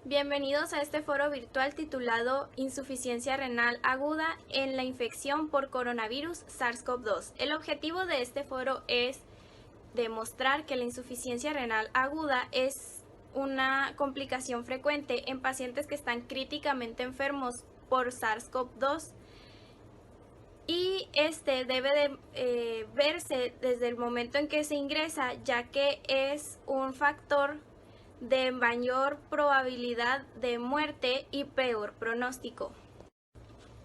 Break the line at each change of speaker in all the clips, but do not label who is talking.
Bienvenidos a este foro virtual titulado Insuficiencia renal aguda en la infección por coronavirus SARS-CoV-2. El objetivo de este foro es demostrar que la insuficiencia renal aguda es una complicación frecuente en pacientes que están críticamente enfermos por SARS-CoV-2 y este debe de verse desde el momento en que se ingresa, ya que es un factor de mayor probabilidad de muerte y peor pronóstico.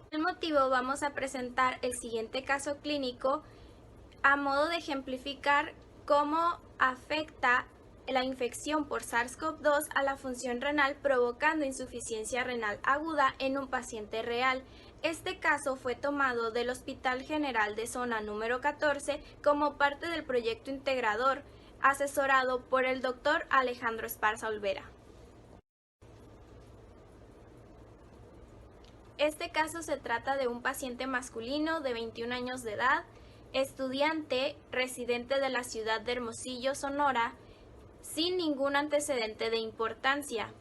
Por el motivo vamos a presentar el siguiente caso clínico a modo de ejemplificar cómo afecta la infección por SARS-CoV-2 a la función renal, provocando insuficiencia renal aguda en un paciente real. Este caso fue tomado del Hospital General de Zona número 14 como parte del proyecto integrador asesorado por el Dr. Alejandro Esparza Olvera. Este caso se trata de un paciente masculino de 21 años de edad, estudiante, residente de la ciudad de Hermosillo, Sonora, sin ningún antecedente de importancia.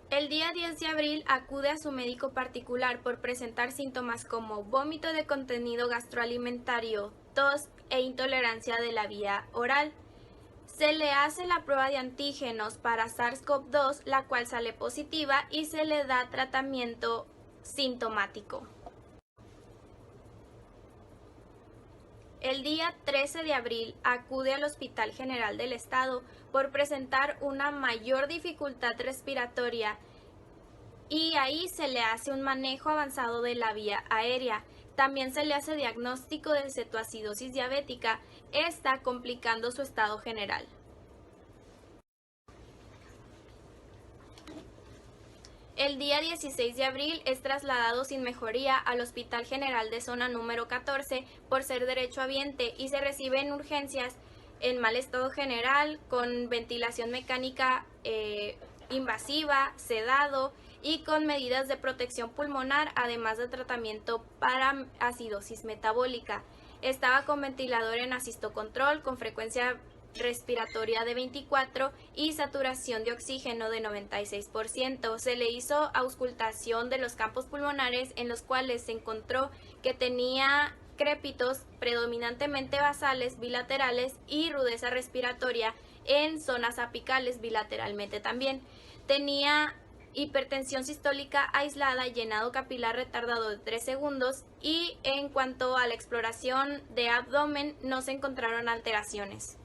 El día 10 de abril acude a su médico particular por presentar síntomas como vómito de contenido gastroalimentario, tos e intolerancia de la vía oral. Se le hace la prueba de antígenos para SARS-CoV-2, la cual sale positiva y se le da tratamiento sintomático. El día 13 de abril acude al Hospital General del Estado por presentar una mayor dificultad respiratoria y ahí se le hace un manejo avanzado de la vía aérea. También se le hace diagnóstico de cetoacidosis diabética, esta complicando su estado general. El día 16 de abril es trasladado sin mejoría al Hospital General de Zona número 14 por ser derechohabiente y se recibe en urgencias en mal estado general, con ventilación mecánica invasiva, sedado y con medidas de protección pulmonar, además de tratamiento para acidosis metabólica. Estaba con ventilador en asistocontrol con frecuencia respiratoria de 24 y saturación de oxígeno de 96%. Se le hizo auscultación de los campos pulmonares, en los cuales se encontró que tenía crépitos predominantemente basales bilaterales y rudeza respiratoria en zonas apicales bilateralmente también. Tenía hipertensión sistólica aislada, llenado capilar retardado de 3 segundos y en cuanto a la exploración de abdomen no se encontraron alteraciones.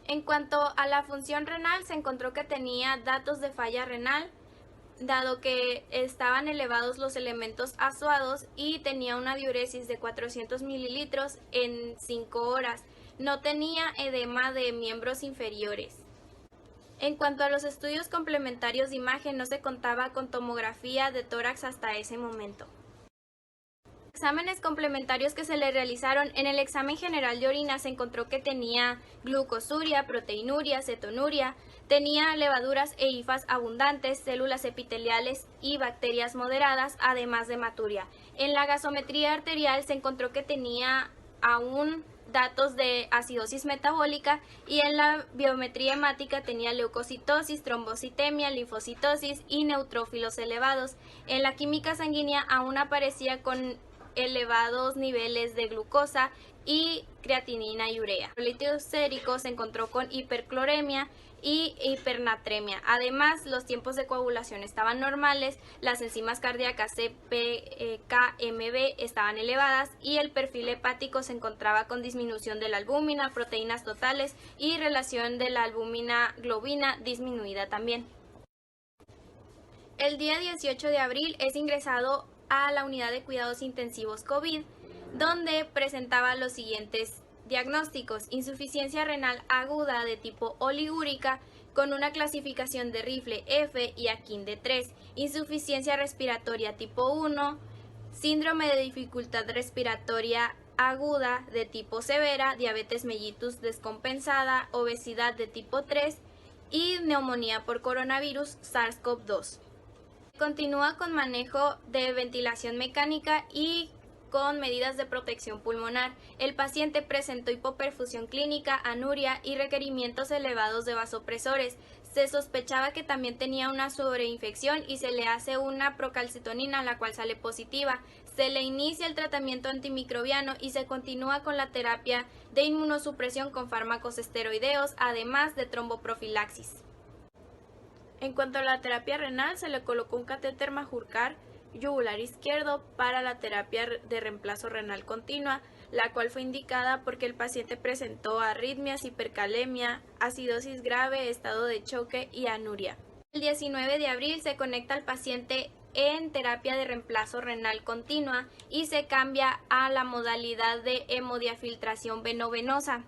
En cuanto a la función renal, se encontró que tenía datos de falla renal, dado que estaban elevados los elementos azuados y tenía una diuresis de 400 mililitros en 5 horas. No tenía edema de miembros inferiores. En cuanto a los estudios complementarios de imagen, no se contaba con tomografía de tórax hasta ese momento. Exámenes complementarios que se le realizaron: en el examen general de orina se encontró que tenía glucosuria, proteinuria, cetonuria, tenía levaduras e hifas abundantes, células epiteliales y bacterias moderadas, además de hematuria. En la gasometría arterial se encontró que tenía aún datos de acidosis metabólica y en la biometría hemática tenía leucocitosis, trombocitemia, linfocitosis y neutrófilos elevados. En la química sanguínea aún aparecía con elevados niveles de glucosa y creatinina y urea. El líquido sérico se encontró con hipercloremia y hipernatremia. Además, los tiempos de coagulación estaban normales, las enzimas cardíacas CPKMB estaban elevadas y el perfil hepático se encontraba con disminución de la albúmina, proteínas totales y relación de la albúmina-globina disminuida también. El día 18 de abril es ingresado a la unidad de cuidados intensivos COVID, donde presentaba los siguientes diagnósticos: insuficiencia renal aguda de tipo oligúrica con una clasificación de Rifle F y Akin de 3, insuficiencia respiratoria tipo 1, síndrome de dificultad respiratoria aguda de tipo severa, diabetes mellitus descompensada, obesidad de tipo 3 y neumonía por coronavirus SARS-CoV-2. Continúa con manejo de ventilación mecánica y con medidas de protección pulmonar. El paciente presentó hipoperfusión clínica, anuria y requerimientos elevados de vasopresores. Se sospechaba que también tenía una sobreinfección y se le hace una procalcitonina, la cual sale positiva. Se le inicia el tratamiento antimicrobiano y se continúa con la terapia de inmunosupresión con fármacos esteroideos, además de tromboprofilaxis. En cuanto a la terapia renal, se le colocó un catéter Majorcar yugular izquierdo para la terapia de reemplazo renal continua, la cual fue indicada porque el paciente presentó arritmias, hipercalemia, acidosis grave, estado de choque y anuria. El 19 de abril se conecta al paciente en terapia de reemplazo renal continua y se cambia a la modalidad de hemodiafiltración venovenosa,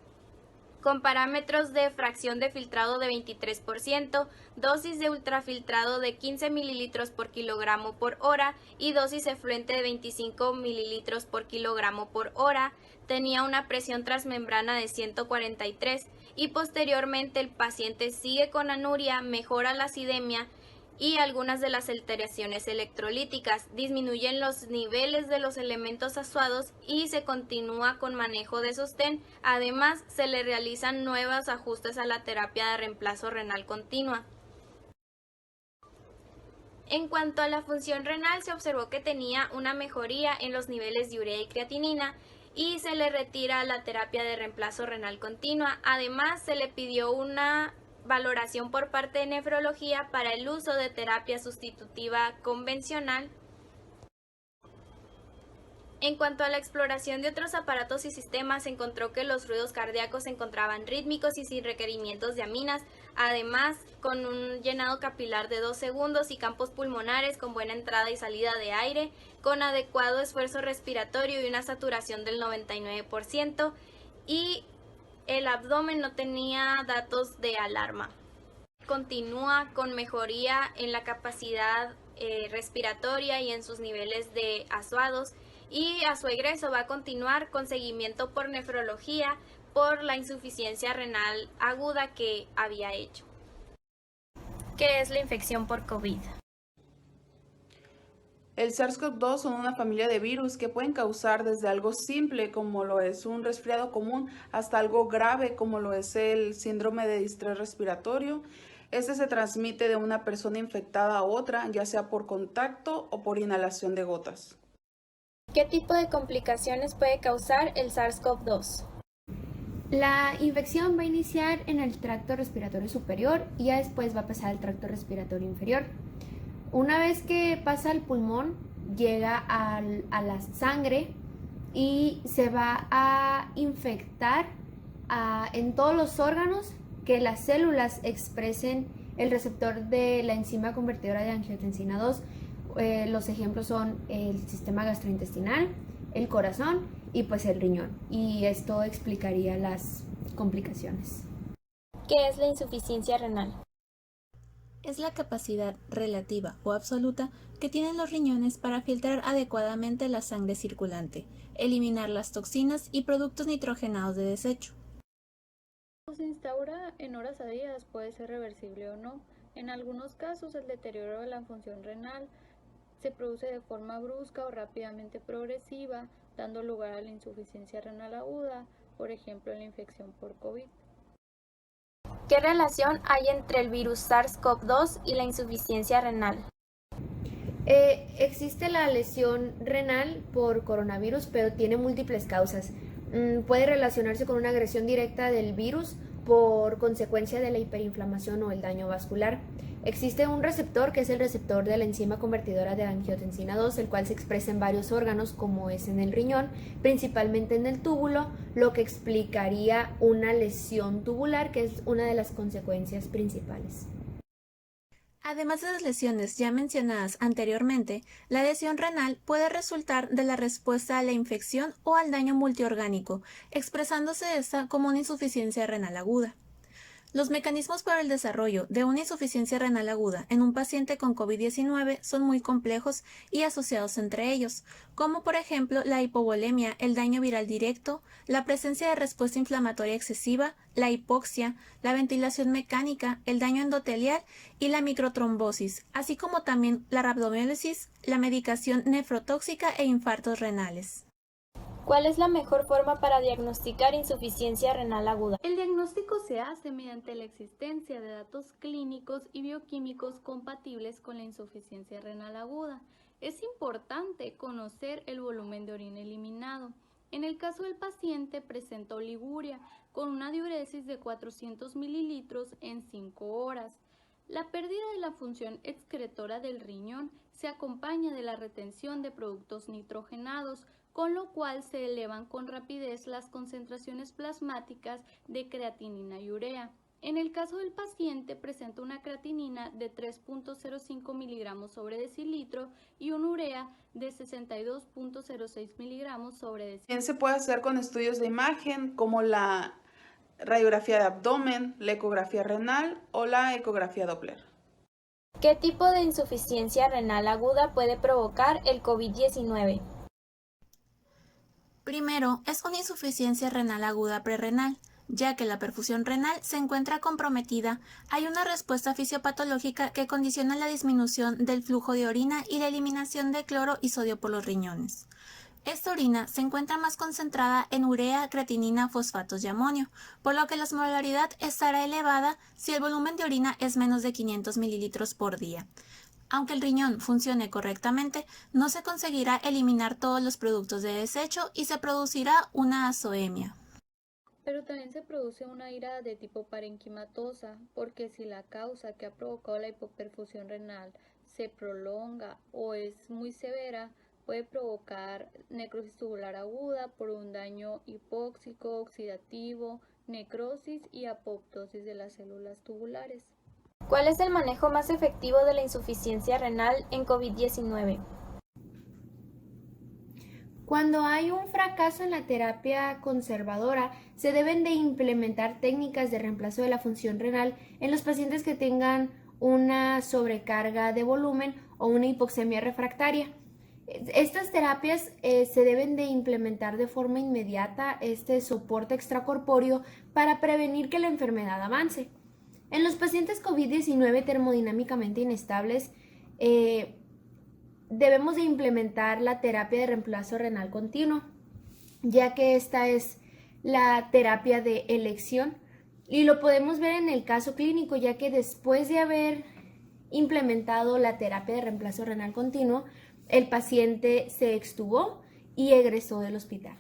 con parámetros de fracción de filtrado de 23%, dosis de ultrafiltrado de 15 ml por kilogramo por hora y dosis efluente de 25 ml por kilogramo por hora. Tenía una presión transmembrana de 143 y posteriormente el paciente sigue con anuria, mejora la acidemia y algunas de las alteraciones electrolíticas, disminuyen los niveles de los elementos azuados y se continúa con manejo de sostén. Además, se le realizan nuevos ajustes a la terapia de reemplazo renal continua. En cuanto a la función renal, se observó que tenía una mejoría en los niveles de urea y creatinina y se le retira la terapia de reemplazo renal continua. Además, se le pidió una valoración por parte de nefrología para el uso de terapia sustitutiva convencional. En cuanto a la exploración de otros aparatos y sistemas, se encontró que los ruidos cardíacos se encontraban rítmicos y sin requerimientos de aminas, además con un llenado capilar de 2 segundos y campos pulmonares con buena entrada y salida de aire, con adecuado esfuerzo respiratorio y una saturación del 99%, y el abdomen no tenía datos de alarma. Continúa con mejoría en la capacidad respiratoria y en sus niveles de azuados, y a su egreso va a continuar con seguimiento por nefrología por la insuficiencia renal aguda que había hecho. ¿Qué es la infección por COVID?
El SARS-CoV-2 son una familia de virus que pueden causar desde algo simple como lo es un resfriado común hasta algo grave como lo es el síndrome de distrés respiratorio. Este se transmite de una persona infectada a otra, ya sea por contacto o por inhalación de gotas.
¿Qué tipo de complicaciones puede causar el SARS-CoV-2?
La infección va a iniciar en el tracto respiratorio superior y ya después va a pasar al tracto respiratorio inferior. Una vez que pasa al pulmón, llega a la sangre y se va a infectar en todos los órganos que las células expresen el receptor de la enzima convertidora de angiotensina 2. Los ejemplos son el sistema gastrointestinal, el corazón y pues el riñón. Y esto explicaría las complicaciones.
¿Qué es la insuficiencia renal?
Es la capacidad relativa o absoluta que tienen los riñones para filtrar adecuadamente la sangre circulante, eliminar las toxinas y productos nitrogenados de desecho.
Se instaura en horas a días, puede ser reversible o no. En algunos casos, el deterioro de la función renal se produce de forma brusca o rápidamente progresiva, dando lugar a la insuficiencia renal aguda, por ejemplo en la infección por COVID.
¿Qué relación hay entre el virus SARS-CoV-2 y la insuficiencia renal?
Existe la lesión renal por coronavirus, pero tiene múltiples causas. Puede relacionarse con una agresión directa del virus por consecuencia de la hiperinflamación o el daño vascular. Existe un receptor que es el receptor de la enzima convertidora de angiotensina 2, el cual se expresa en varios órganos como es en el riñón, principalmente en el túbulo, lo que explicaría una lesión tubular, que es una de las consecuencias principales.
Además de las lesiones ya mencionadas anteriormente, la lesión renal puede resultar de la respuesta a la infección o al daño multiorgánico, expresándose esta como una insuficiencia renal aguda. Los mecanismos para el desarrollo de una insuficiencia renal aguda en un paciente con COVID-19 son muy complejos y asociados entre ellos, como por ejemplo la hipovolemia, el daño viral directo, la presencia de respuesta inflamatoria excesiva, la hipoxia, la ventilación mecánica, el daño endotelial y la microtrombosis, así como también la rhabdomiólisis, la medicación nefrotóxica e infartos renales.
¿Cuál es la mejor forma para diagnosticar insuficiencia renal aguda?
El diagnóstico se hace mediante la existencia de datos clínicos y bioquímicos compatibles con la insuficiencia renal aguda. Es importante conocer el volumen de orina eliminado. En el caso del paciente presenta oliguria con una diuresis de 400 mililitros en 5 horas. La pérdida de la función excretora del riñón se acompaña de la retención de productos nitrogenados, con lo cual se elevan con rapidez las concentraciones plasmáticas de creatinina y urea. En el caso del paciente presenta una creatinina de 3.05 miligramos sobre decilitro y una urea de 62.06 miligramos sobre decilitro.
También se puede hacer con estudios de imagen como la radiografía de abdomen, la ecografía renal o la ecografía Doppler.
¿Qué tipo de insuficiencia renal aguda puede provocar el COVID-19?
Primero, es una insuficiencia renal aguda prerrenal. Ya que la perfusión renal se encuentra comprometida, hay una respuesta fisiopatológica que condiciona la disminución del flujo de orina y la eliminación de cloro y sodio por los riñones. Esta orina se encuentra más concentrada en urea, creatinina, fosfatos y amonio, por lo que la osmolaridad estará elevada si el volumen de orina es menos de 500 mililitros por día. Aunque el riñón funcione correctamente, no se conseguirá eliminar todos los productos de desecho y se producirá una azoemia.
Pero también se produce una ira de tipo parenquimatosa, porque si la causa que ha provocado la hipoperfusión renal se prolonga o es muy severa, puede provocar necrosis tubular aguda por un daño hipóxico, oxidativo, necrosis y apoptosis de las células tubulares.
¿Cuál es el manejo más efectivo de la insuficiencia renal en COVID-19?
Cuando hay un fracaso en la terapia conservadora, se deben de implementar técnicas de reemplazo de la función renal en los pacientes que tengan una sobrecarga de volumen o una hipoxemia refractaria. Estas terapias se deben de implementar de forma inmediata, este soporte extracorpóreo para prevenir que la enfermedad avance. En los pacientes COVID-19 termodinámicamente inestables, debemos de implementar la terapia de reemplazo renal continuo, ya que esta es la terapia de elección y lo podemos ver en el caso clínico, ya que después de haber implementado la terapia de reemplazo renal continuo, el paciente se extubó y egresó del hospital.